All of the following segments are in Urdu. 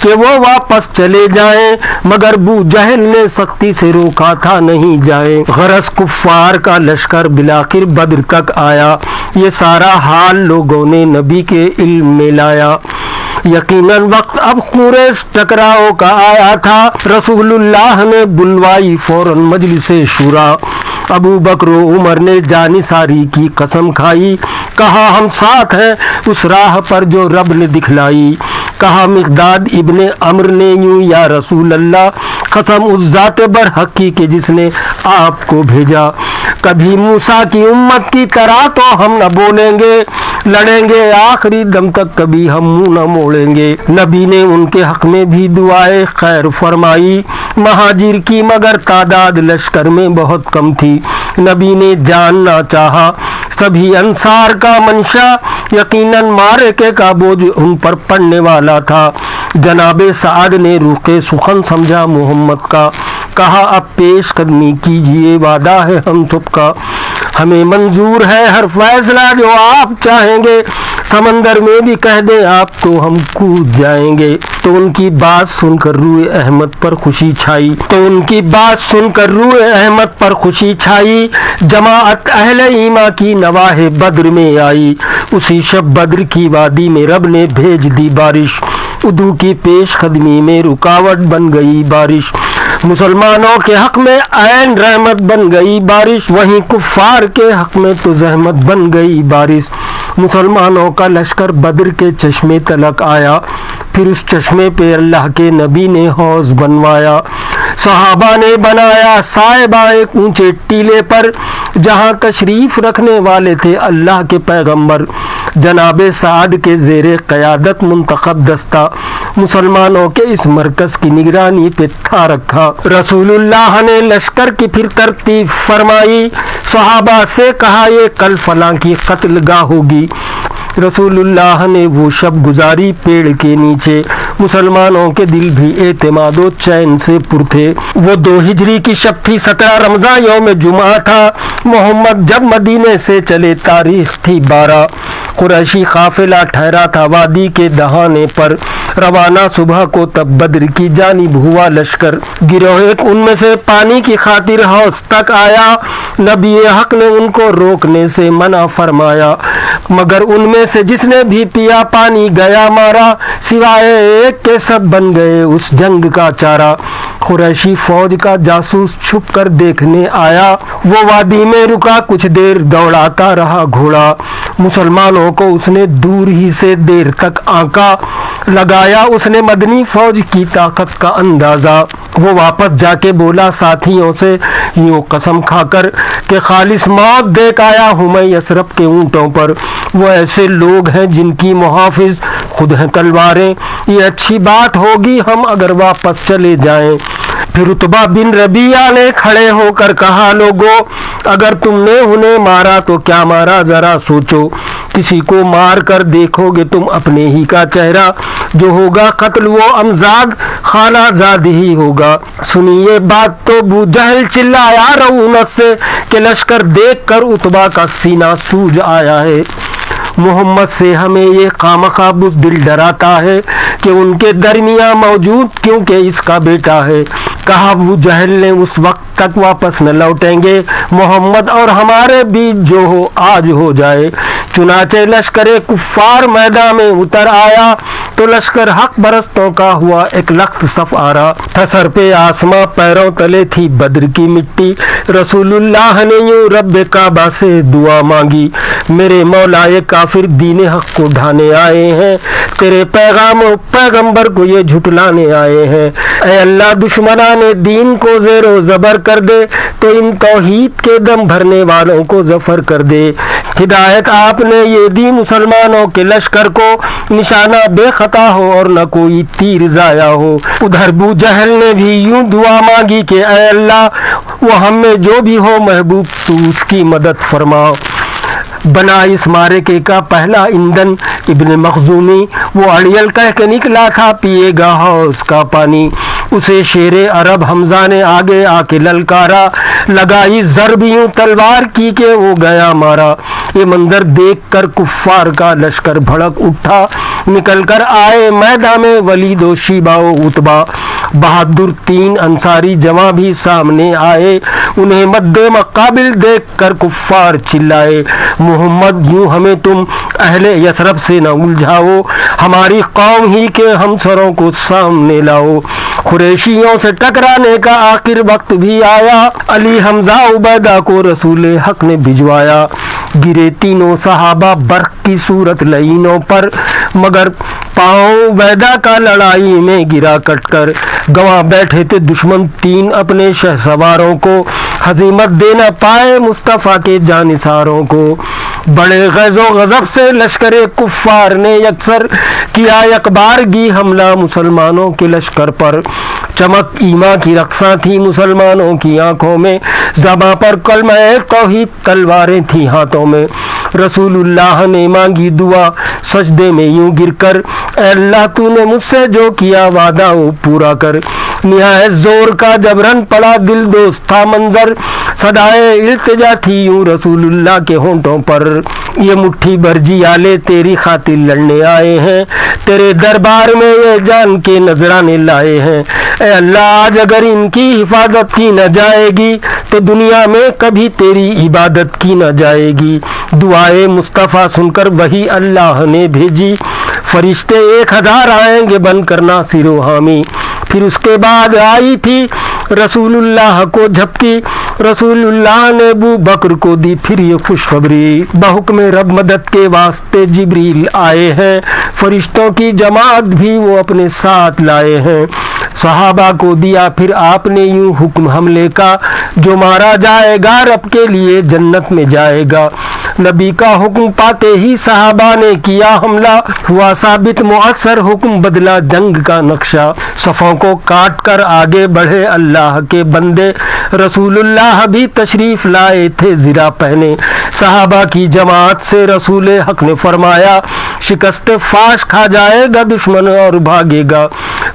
کہ وہ واپس چلے جائیں، مگر ابو جہل نے سختی سے روکا تھا نہیں جائیں۔ غرض کفار کا لشکر بالآخر بدر تک آیا۔ یہ سارا حال لوگوں نے نبی کے علم میں لایا۔ یقیناً وقت اب قریش ٹکراؤ کا آیا تھا۔ رسول اللہ نے بلوائی فوراً مجلس شورا۔ ابو بکر و عمر نے جانثاری کی قسم کھائی، کہا ہم ساتھ ہیں اس راہ پر جو رب نے دکھلائی۔ کہا مقداد ابن عمرو نے یوں، یا رسول اللہ، قسم اس ذات برحق کی کہ جس نے آپ کو بھیجا، کبھی موسیٰ کی امت کی طرح تو ہم نہ بولیں گے، لڑیں گے آخری دم تک، کبھی ہم منہ نہ موڑیں گے۔ نبی نے ان کے حق میں بھی دعائے خیر فرمائی۔ مہاجر کی مگر تعداد لشکر میں بہت کم تھی۔ نبی نے جاننا چاہا سبھی انصار کا منشا، یقیناً معرکے کا بوجھ ان پر پڑنے والا تھا۔ جناب سعد نے رخ سخن سمجھا محمد کا، کہا اب پیش قدمی کیجئے، وعدہ ہے ہم سب کا، ہمیں منظور ہے ہر فیصلہ جو آپ چاہیں گے، سمندر میں بھی کہہ دیں آپ تو ہم کود جائیں گے۔ تو ان کی بات سن کر روئے احمد پر خوشی چھائی، جماعت اہل ایمان کی نواح بدر میں آئی۔ اسی شب بدر کی وادی میں رب نے بھیج دی بارش، عدو کی پیش قدمی میں رکاوٹ بن گئی بارش، مسلمانوں کے حق میں عین رحمت بن گئی بارش، وہیں کفار کے حق میں تو زحمت بن گئی بارش۔ مسلمانوں کا لشکر بدر کے چشمے تلک آیا، پھر اس چشمے پہ اللہ کے نبی نے حوض بنوایا۔ صحابہ نے بنایا صاحبہ ایک اونچے ٹیلے پر، جہاں تشریف رکھنے والے تھے اللہ کے پیغمبر۔ جناب سعد کے زیر قیادت منتخب دستہ مسلمانوں کے اس مرکز کی نگرانی پہ تھا رکھا۔ رسول اللہ نے لشکر کی پھر ترتیب فرمائی، صحابہ سے کہا یہ کل فلاں کی قتل گاہ ہوگی۔ رسول اللہ نے وہ شب گزاری پیڑ کے نیچے، مسلمانوں کے دل بھی اعتماد و چین سے پر تھے۔ وہ 2 ہجری کی شب تھی، 17 رمضان یوم جمعہ تھا۔ محمد جب مدینے سے چلے تاریخ تھی 12، قریشی قافلہ ٹھہرا تھا وادی کے دہانے پر، روانہ صبح کو تب بدر کی جانب ہوا لشکر۔ گروہ ایک ان میں سے پانی کی خاطر حوض تک آیا، نبی حق نے ان کو روکنے سے منع فرمایا، مگر ان میں سے جس نے بھی پیا پانی گیا مارا، سوائے ایک کے سب بن گئے اس جنگ کا چارہ۔ قریشی فوج کا جاسوس چھپ کر دیکھنے آیا، وہ وادی میں رکا کچھ دیر، دوڑاتا رہا گھوڑا، مسلمانوں کو اس نے دور ہی سے دیر تک آنکا، لگایا اس نے مدنی فوج کی طاقت کا اندازہ۔ وہ واپس جا کے بولا ساتھیوں سے یوں قسم کھا کر کہ خالص موت دیکھ آیا ہوں میں یثرب کے اونٹوں پر، وہ ایسے لوگ ہیں جن کی محافظ خود ہیں تلواریں، یہ اچھی بات ہوگی ہم اگر واپس چلے جائیں۔ پھر عتبہ بن ربیعہ نے کھڑے ہو کر کہا لوگو، اگر تم نے انہیں مارا تو کیا مارا ذرا سوچو، کسی کو مار کر دیکھو گے تم اپنے ہی کا چہرہ، جو ہوگا قتل وہ امزاد خالہ زاد ہی ہوگا۔ سنی یہ بات تو ابو جہل چلایا رعونت سے کہ لشکر دیکھ کر عتبہ کا سینہ سوج آیا ہے، محمد سے ہمیں یہ خامخواہ بزدل ڈراتا ہے کہ ان کے درمیان موجود کیونکہ اس کا بیٹا ہے۔ کہا ابو جہل نے اس وقت تک واپس نہ لوٹیں گے، محمد اور ہمارے بیچ جو ہو آج ہو جائے۔ چنانچہ لشکر کفار میدان میں اتر آیا تو لشکر حق برستوں کا ہوا ایک لخت صف آرا تھا، سر پہ آسماں پیروں تلے تھی بدر کی مٹی۔ رسول اللہ نے یوں رب کعبہ سے دعا مانگی، میرے مولائے کافر دین حق کو ڈھانے آئے ہیں، تیرے پیغام و پیغمبر کو یہ جھٹلانے آئے ہیں، اے اللہ دشمنان دین کو زیر و زبر کر دے تو ان توحید کے دم بھرنے والوں کو ظفر کر دے۔ ہدایت آپ نے یہ دی مسلمانوں کے لشکر کو، نشانہ بے خطا ہو اور نہ کوئی تیر ضائع ہو۔ ادھر ابو جہل نے بھی یوں دعا مانگی کہ اے اللہ وہ ہم میں جو بھی ہو محبوب تو اس کی مدد فرما۔ بنا اس معرکے کا پہلا ایندھن ابن مخزومی، وہ اڑیل کہہ کے نکلا تھا پیے گا حوض کا پانی، اسے شیر عرب حمزہ نے آگے آ کے للکارا، لگائی ضرب یوں تلوار کی کہ وہ گیا مارا، یہ منظر دیکھ کر کفار کا لشکر بھڑک اٹھا، نکل کر آئے میدان میں ولید و شیبہ و عتبہ، بہادر 3 انصاری جواں بھی سامنے آئے، انہیں مد مقابل دیکھ کر کفار چلائے، محمد یوں ہمیں تم اہل یثرب سے نہ الجھاؤ، ہماری قوم ہی کے ہمسروں کو سامنے لاؤ۔ قریشیوں سے ٹکرانے کا آخر وقت بھی آیا، علی حمزہ عبیدہ کو رسول حق نے بھجوایا، گرے تینوں صحابہ برق کی صورت لعینوں پر، مگر پاؤں عبیدہ کا لڑائی میں گرا کٹ کر، گواہ بیٹھے تھے دشمن 3 اپنے شہ سواروں کو، ہزیمت دے نہ پائے مصطفیٰ کے جانثاروں کو، بڑے غیظ و غضب سے لشکر کفار نے یکسر کیا یکبارگی حملہ مسلمانوں کے لشکر پر، چمک ایمان کی رقصاں تھی مسلمانوں کی آنکھوں میں، زباں پر کلمہ توحید تلواریں تھیں ہاتھوں میں، رسول اللہ نے مانگی دعا سجدے میں یوں گر کر، اے اللہ تو نے مجھ سے جو کیا وعدہ وہ پورا کر، نہایت زور کا جبرن پڑا دل دوست تھا منظر، صدائے التجا تھی یوں رسول اللہ کے ہونٹوں پر، یہ مٹھی بھر جیالے تیری خاطر لڑنے آئے ہیں، تیرے دربار میں یہ جان کے نذرانے لائے ہیں، اے اللہ آج اگر ان کی حفاظت کی نہ جائے گی تو دنیا میں کبھی تیری عبادت کی نہ جائے گی۔ دعائے مصطفیٰ سن کر وہی اللہ نے بھیجی، فرشتے 1000 آئیں گے بن کر ناصر و حامی، پھر اس کے بعد آئی تھی رسول اللہ کو جھپکی، رسول اللہ نے ابو بکر کو دی پھر یہ خوشخبری، بحکم رب مدد کے واسطے جبریل آئے ہیں، فرشتوں کی جماعت بھی وہ اپنے ساتھ لائے ہیں، صحابہ کو دیا پھر آپ نے یوں حکم حملے کا، جو مارا جائے گا رب کے لیے جنت میں جائے گا، نبی کا حکم پاتے ہی صحابہ نے کیا حملہ، ہوا ثابت مؤثر حکم بدلا جنگ کا نقشہ، صفوں کو کاٹ کر آگے بڑھے اللہ کے بندے، رسول اللہ بھی تشریف لائے تھے زرہ پہنے، صحابہ کی جماعت سے رسول حق نے فرمایا شکست فاش کھا جائے گا دشمن اور بھاگے گا،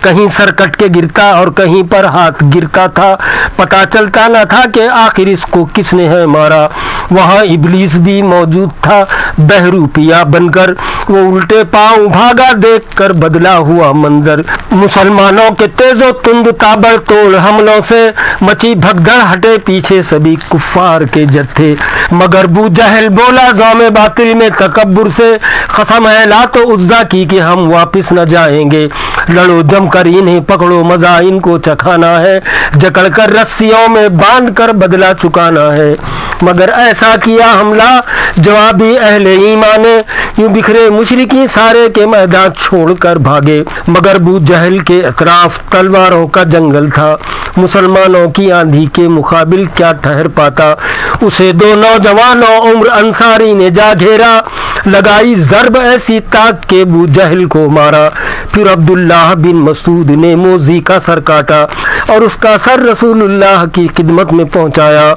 کہیں سر کٹ کے گرتا اور کہیں پر ہاتھ گرتا تھا، پتہ چلتا نہ تھا کہ آخر اس کو کس نے ہے مارا، وہاں ابلیس بھی موجود تھا بہروپیہ بن کر، وہ الٹے پاؤں بھاگا دیکھ کر بدلا ہوا منظر، مسلمانوں کے تیز و تند تابڑ توڑ حملوں سے مچی بھگدڑ، ہٹے پیچھے سبھی کفار کے جتھے، مگر ابو جہل بولا زوم باطل میں تکبر سے، قسم ہے لات و عزا کی کہ ہم واپس نہ جائیں گے، لڑو جم کر انہیں پکڑو مزہ ان کو چکھانا ہے، جکڑ کر رسیوں میں باندھ کر بدلہ چکانا ہے، مگر ایسا کیا حملہ جوابی اہل ایمان نے، یوں بکھرے مشرکی سارے کے میدان چھوڑ کر بھاگے، مگر ابو جہل کے اطراف تلواروں کا جنگل تھا، مسلمانوں کی آندھی کے مقابل کیا ٹھہر پاتا، اسے 2 نوجوانوں عمر انصاری نے جا گھیرا، لگائی ضرب ایسی تاک کے ابو جہل کو مارا، پھر عبداللہ بن مسعود نے موذی کا سر کاٹا اور اس کا سر رسول اللہ کی خدمت میں پہنچایا،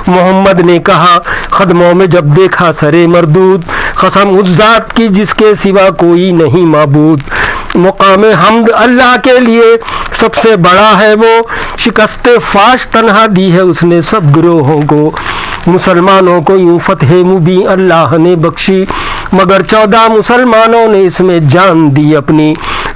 محمد نے کہا قدموں میں جب دیکھا سرے مردود، قسم اس ذات کی جس کے سوا کوئی نہیں معبود، مقام حمد اللہ کے لیے سب سے بڑا ہے وہ، شکست فاش تنہا دی ہے اس نے سب گروہوں کو، مسلمانوں کو یوں فتح مبین اللہ نے بخشی، مگر 14 مسلمانوں نے اس میں جان دی اپنی،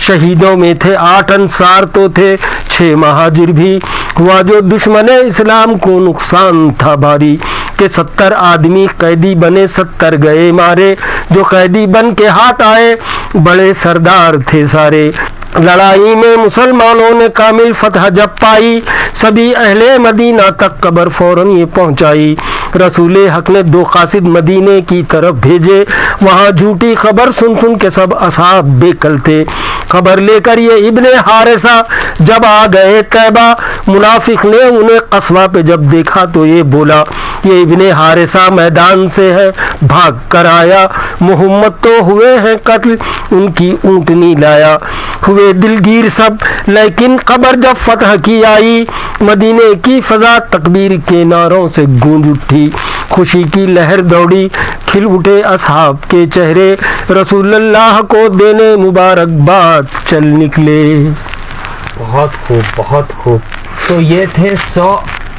شہیدوں میں تھے 8 انصار تو تھے 6 مہاجر بھی، ہوا جو دشمن اسلام کو نقصان تھا بھاری، کہ 70 آدمی قیدی بنے 70 گئے مارے، جو قیدی بن کے ہاتھ آئے بڑے سردار تھے سارے، لڑائی میں مسلمانوں نے کامل فتح جب پائی، سبھی اہل مدینہ تک خبر فوراً یہ پہنچائی، رسول حق نے 2 قاصد مدینے کی طرف بھیجے، وہاں جھوٹی خبر سن سن کے سب اصحاب بے کل تھے، خبر لے کر یہ ابن حارثہ جب آ گئے طیبہ، منافق نے انہیں قصبہ پہ جب دیکھا تو یہ بولا یہ ابن حارثہ میدان سے ہے، بھاگ کر آیا، محمد تو ہوئے ہیں قتل، ان کی اونٹنی لایا، ہوئے دلگیر سب، لیکن خبر جب فتح کی آئی، مدینے کی فضا تکبیر کے نعروں سے گونج اٹھی، خوشی کی لہر دوڑی، کھل اٹھے اصحاب کے چہرے، رسول اللہ کو دینے مبارکباد چل نکلے۔ بہت خوب بہت خوب۔ تو یہ تھے 100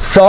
100